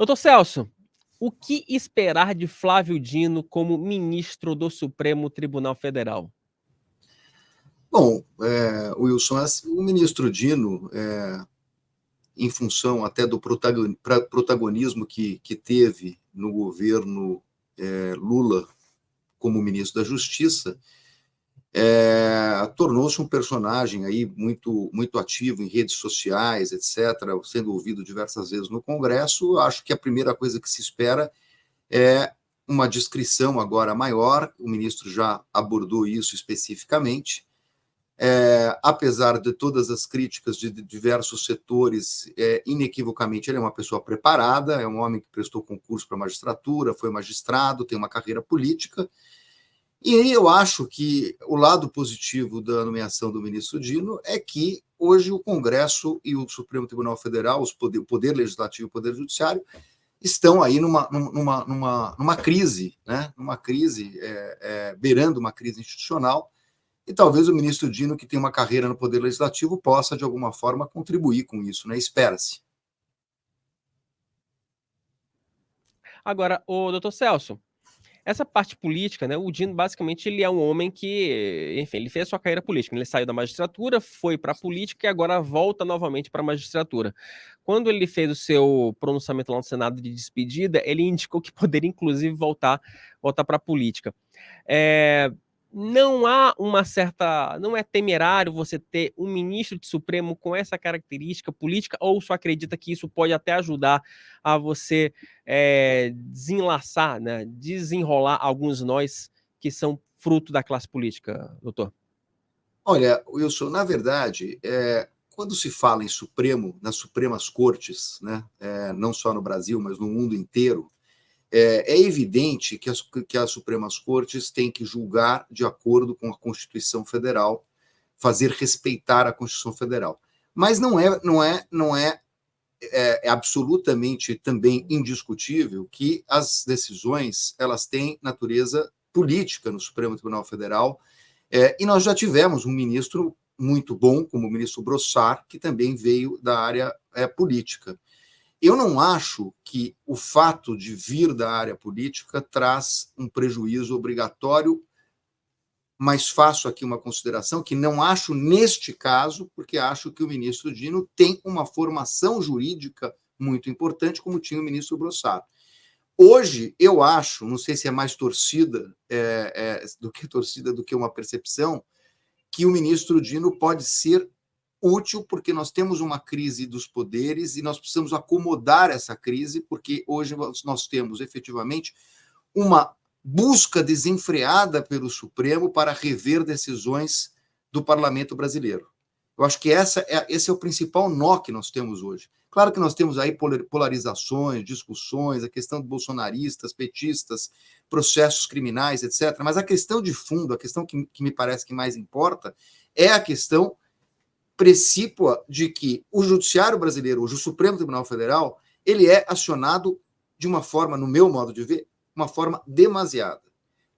Doutor Celso, o que esperar de Flávio Dino como ministro do Supremo Tribunal Federal? Bom, Wilson, o ministro Dino, em função até do protagonismo que teve no governo Lula como ministro da Justiça, tornou-se um personagem aí muito ativo em redes sociais, etc., sendo ouvido diversas vezes no Congresso. Acho que a primeira coisa que se espera é uma descrição agora maior, o ministro já abordou isso especificamente. Apesar de todas as críticas de diversos setores, inequivocamente ele é uma pessoa preparada, é um homem que prestou concurso para a magistratura, foi magistrado, tem uma carreira política, e aí eu acho que o lado positivo da nomeação do ministro Dino é que hoje o Congresso e o Supremo Tribunal Federal, o Poder Legislativo e o Poder Judiciário, estão aí numa crise, né? Numa crise, beirando uma crise institucional, e talvez o ministro Dino, que tem uma carreira no Poder Legislativo, possa, de alguma forma, contribuir com isso, né? Espera-se. Agora, o doutor Celso, essa parte política, né? O Dino, basicamente, ele é um homem que, enfim, ele fez a sua carreira política. Ele saiu da magistratura, foi para a política e agora volta novamente para a magistratura. Quando ele fez o seu pronunciamento lá no Senado de despedida, ele indicou que poderia, inclusive, voltar para a política. Não há uma certa. Não é temerário você ter um ministro de Supremo com essa característica política, ou só acredita que isso pode até ajudar a você desenlaçar, né, desenrolar alguns nós que são fruto da classe política, doutor? Olha, Wilson, na verdade, quando se fala em Supremo, nas Supremas Cortes, né, não só no Brasil, mas no mundo inteiro, é evidente que as Supremas Cortes têm que julgar de acordo com a Constituição Federal, fazer respeitar a Constituição Federal. Mas é absolutamente também indiscutível que as decisões elas têm natureza política no Supremo Tribunal Federal, e nós já tivemos um ministro muito bom, como o ministro Brossard, que também veio da área política. Eu não acho que o fato de vir da área política traz um prejuízo obrigatório, mas faço aqui uma consideração que não acho neste caso, porque acho que o ministro Dino tem uma formação jurídica muito importante, como tinha o ministro Brossard. Hoje, eu acho, não sei se é mais torcida do que uma percepção, que o ministro Dino pode ser útil, porque nós temos uma crise dos poderes e nós precisamos acomodar essa crise, porque hoje nós temos efetivamente uma busca desenfreada pelo Supremo para rever decisões do parlamento brasileiro. Eu acho que esse é o principal nó que nós temos hoje. Claro que nós temos aí polarizações, discussões, a questão de bolsonaristas, petistas, processos criminais, etc. Mas a questão de fundo, a questão que me parece que mais importa, é a questão precípua de que o judiciário brasileiro, hoje o Supremo Tribunal Federal, ele é acionado de uma forma, no meu modo de ver, uma forma demasiada.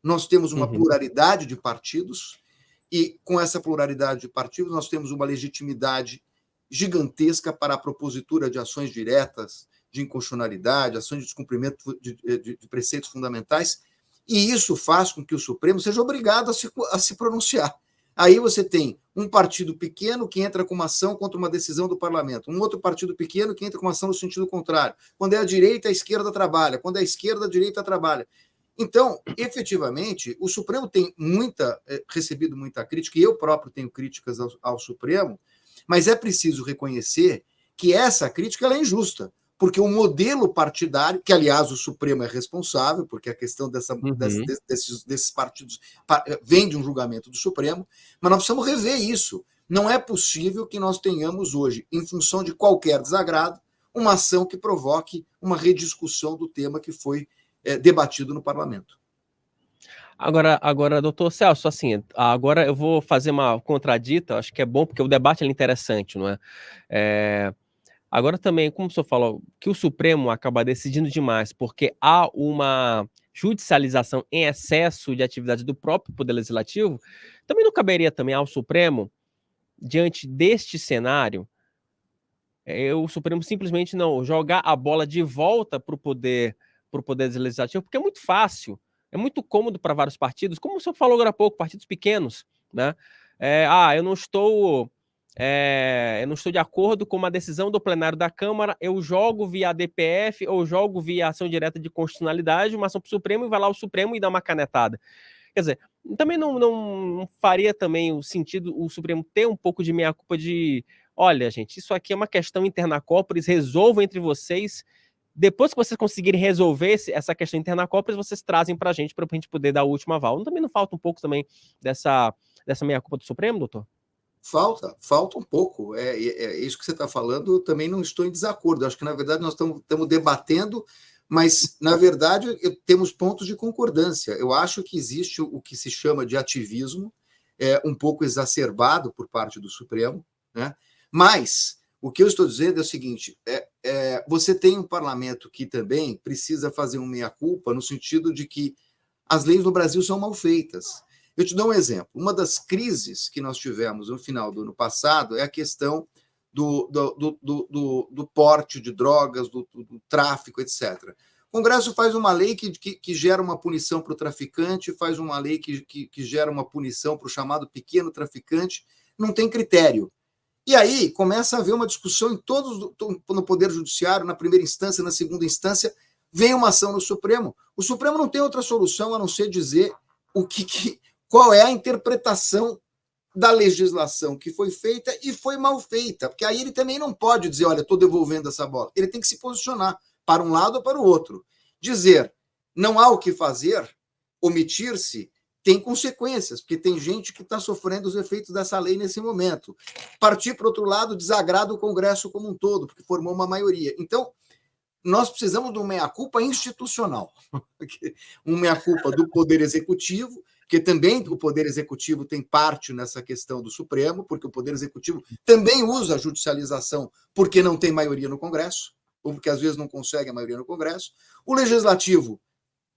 Nós temos uma pluralidade de partidos, e com essa pluralidade de partidos nós temos uma legitimidade gigantesca para a propositura de ações diretas, de inconstitucionalidade, ações de descumprimento de preceitos fundamentais, e isso faz com que o Supremo seja obrigado a se pronunciar. Aí você tem um partido pequeno que entra com uma ação contra uma decisão do parlamento, um outro partido pequeno que entra com uma ação no sentido contrário. Quando é a direita, a esquerda trabalha. Quando é a esquerda, a direita trabalha. Então, efetivamente, o Supremo tem recebido muita crítica, e eu próprio tenho críticas ao Supremo, mas é preciso reconhecer que essa crítica ela é injusta, porque o modelo partidário, que aliás o Supremo é responsável, porque a questão desses partidos vem de um julgamento do Supremo, mas nós precisamos rever isso. Não é possível que nós tenhamos hoje, em função de qualquer desagrado, uma ação que provoque uma rediscussão do tema que foi debatido no parlamento. Agora, doutor Celso, assim, agora eu vou fazer uma contradita, acho que é bom, porque o debate é interessante, não é? Agora também, como o senhor falou, que o Supremo acaba decidindo demais, porque há uma judicialização em excesso de atividade do próprio Poder Legislativo, também não caberia também ao Supremo, diante deste cenário, o Supremo simplesmente não jogar a bola de volta para o poder legislativo, porque é muito fácil, é muito cômodo para vários partidos, como o senhor falou agora há pouco, partidos pequenos, né? Eu não estou de acordo com uma decisão do plenário da Câmara, eu jogo via ADPF ou jogo via ação direta de constitucionalidade, uma ação para o Supremo, e vai lá o Supremo e dá uma canetada. Quer dizer, também não faria também o sentido o Supremo ter um pouco de meia-culpa de: olha, gente, isso aqui é uma questão interna Cópolis, resolvam entre vocês. Depois que vocês conseguirem resolver essa questão interna Cópolis, vocês trazem para a gente poder dar o último aval. Também não falta um pouco também dessa meia-culpa do Supremo, doutor? Falta um pouco. Isso que você está falando, eu também não estou em desacordo. Acho que, na verdade, nós estamos debatendo, mas, na verdade, temos pontos de concordância. Eu acho que existe o que se chama de ativismo, um pouco exacerbado por parte do Supremo, né? Mas o que eu estou dizendo é o seguinte: você tem um parlamento que também precisa fazer um meia-culpa, no sentido de que as leis no Brasil são mal feitas. Eu te dou um exemplo. Uma das crises que nós tivemos no final do ano passado é a questão do porte de drogas, do tráfico, etc. O Congresso faz uma lei que gera uma punição para o traficante, faz uma lei que gera uma punição para o chamado pequeno traficante, não tem critério. E aí começa a haver uma discussão no Poder Judiciário, na primeira instância, na segunda instância, vem uma ação no Supremo. O Supremo não tem outra solução a não ser dizer qual é a interpretação da legislação que foi feita e foi mal feita, porque aí ele também não pode dizer: olha, estou devolvendo essa bola. Ele tem que se posicionar para um lado ou para o outro. Dizer não há o que fazer, omitir-se, tem consequências, porque tem gente que está sofrendo os efeitos dessa lei nesse momento. Partir para o outro lado desagrada o Congresso como um todo, porque formou uma maioria. Então, nós precisamos de um meia-culpa institucional, um meia-culpa do Poder Executivo, porque também o Poder Executivo tem parte nessa questão do Supremo, porque o Poder Executivo também usa a judicialização porque não tem maioria no Congresso, ou porque às vezes não consegue a maioria no Congresso. O Legislativo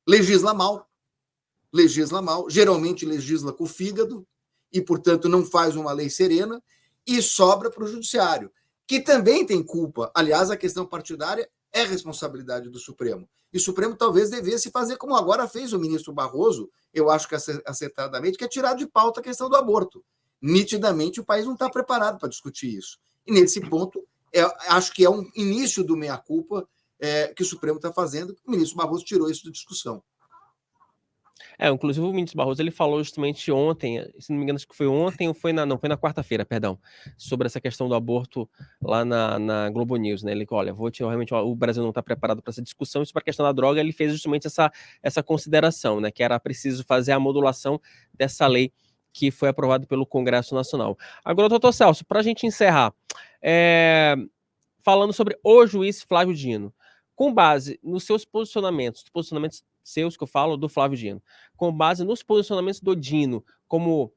legisla mal, geralmente legisla com o fígado, e, portanto, não faz uma lei serena, e sobra para o Judiciário, que também tem culpa. Aliás, a questão partidária é responsabilidade do Supremo. E o Supremo talvez devesse fazer como agora fez o ministro Barroso, eu acho que acertadamente, que é tirar de pauta a questão do aborto. Nitidamente, o país não está preparado para discutir isso. E, nesse ponto, acho que é um início do meia-culpa que o Supremo está fazendo. O ministro Barroso tirou isso de discussão. Inclusive o ministro Barroso, ele falou justamente ontem, se não me engano, acho que foi ontem ou foi na quarta-feira, perdão, sobre essa questão do aborto lá na Globo News, né? Ele, olha, realmente o Brasil não está preparado para essa discussão, e sobre a questão da droga, ele fez justamente essa consideração, né? Que era preciso fazer a modulação dessa lei que foi aprovada pelo Congresso Nacional. Agora, doutor Celso, para a gente encerrar, falando sobre o juiz Flávio Dino, com base nos seus posicionamentos seus que eu falo, do Flávio Dino, com base nos posicionamentos do Dino, como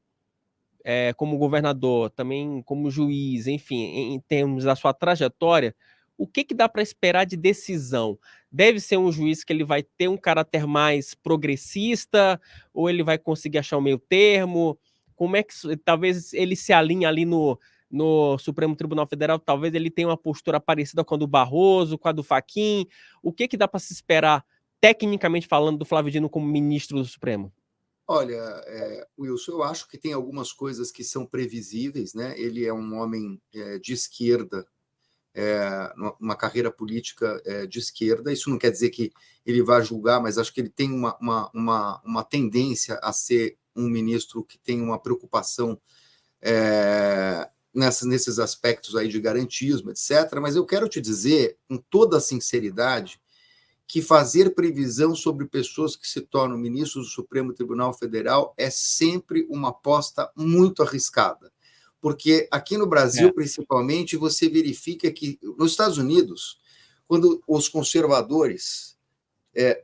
governador, também como juiz, enfim, em termos da sua trajetória, o que dá para esperar de decisão? Deve ser um juiz que ele vai ter um caráter mais progressista, ou ele vai conseguir achar o meio termo? Como é que talvez ele se alinhe ali no Supremo Tribunal Federal, talvez ele tenha uma postura parecida com a do Barroso, com a do Fachin? O que dá para se esperar, tecnicamente falando, do Flávio Dino como ministro do Supremo? Olha, Wilson, eu acho que tem algumas coisas que são previsíveis, né? Ele é um homem de esquerda, uma carreira política de esquerda. Isso não quer dizer que ele vá julgar, mas acho que ele tem uma tendência a ser um ministro que tem uma preocupação nesses aspectos aí de garantismo, etc. Mas eu quero te dizer, com toda a sinceridade, que fazer previsão sobre pessoas que se tornam ministros do Supremo Tribunal Federal é sempre uma aposta muito arriscada. Porque aqui no Brasil, principalmente, você verifica que nos Estados Unidos, quando os conservadores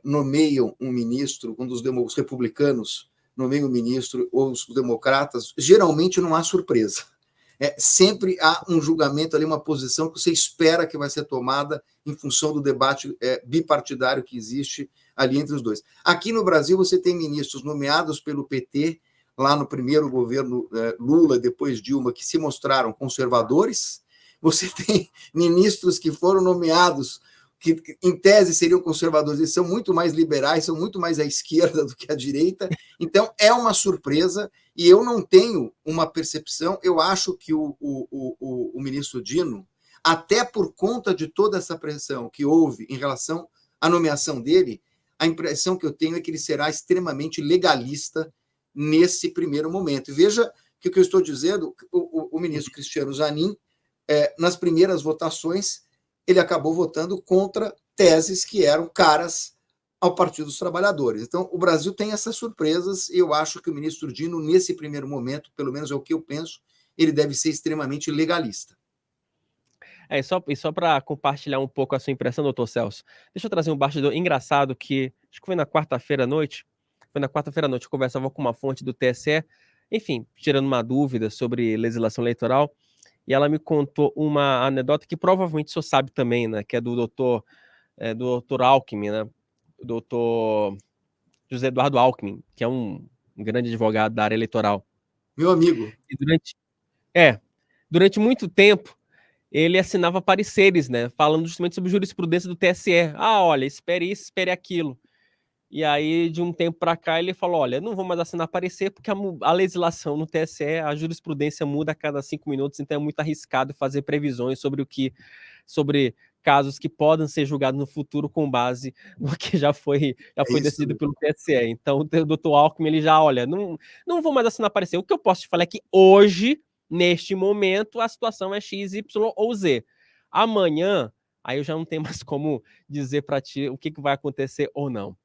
nomeiam um ministro, quando os republicanos nomeiam um ministro, ou os democratas, geralmente não há surpresa. Sempre há um julgamento ali, uma posição que você espera que vai ser tomada em função do debate bipartidário que existe ali entre os dois. Aqui no Brasil, você tem ministros nomeados pelo PT, lá no primeiro governo Lula, depois Dilma, que se mostraram conservadores. você tem ministros que foram nomeados, que em tese seriam conservadores, eles são muito mais liberais, são muito mais à esquerda do que à direita. Então, é uma surpresa, e eu não tenho uma percepção. Eu acho que o ministro Dino, até por conta de toda essa pressão que houve em relação à nomeação dele, a impressão que eu tenho é que ele será extremamente legalista nesse primeiro momento. E veja que o que eu estou dizendo, o ministro Cristiano Zanin, nas primeiras votações, ele acabou votando contra teses que eram caras ao Partido dos Trabalhadores. Então, o Brasil tem essas surpresas, e eu acho que o ministro Dino, nesse primeiro momento, pelo menos é o que eu penso, ele deve ser extremamente legalista. E só para compartilhar um pouco a sua impressão, doutor Celso, deixa eu trazer um bastidor engraçado que, acho que foi na quarta-feira à noite, eu conversava com uma fonte do TSE, enfim, tirando uma dúvida sobre legislação eleitoral, e ela me contou uma anedota que provavelmente o senhor sabe também, né, que é do doutor Alckmin, né, o doutor José Eduardo Alckmin, que é um grande advogado da área eleitoral. Meu amigo. E durante muito tempo, ele assinava pareceres, né, falando justamente sobre jurisprudência do TSE. Ah, olha, espere isso, espere aquilo. E aí, de um tempo para cá, ele falou, olha, não vou mais assinar parecer porque a legislação no TSE, a jurisprudência muda a cada 5 minutos, então é muito arriscado fazer previsões sobre casos que podem ser julgados no futuro com base no que já foi decidido pelo TSE. Então, o doutor Alckmin, ele já, olha, não vou mais assinar parecer. O que eu posso te falar é que hoje, neste momento, a situação é X, Y ou Z. Amanhã, aí eu já não tenho mais como dizer para ti o que vai acontecer ou não.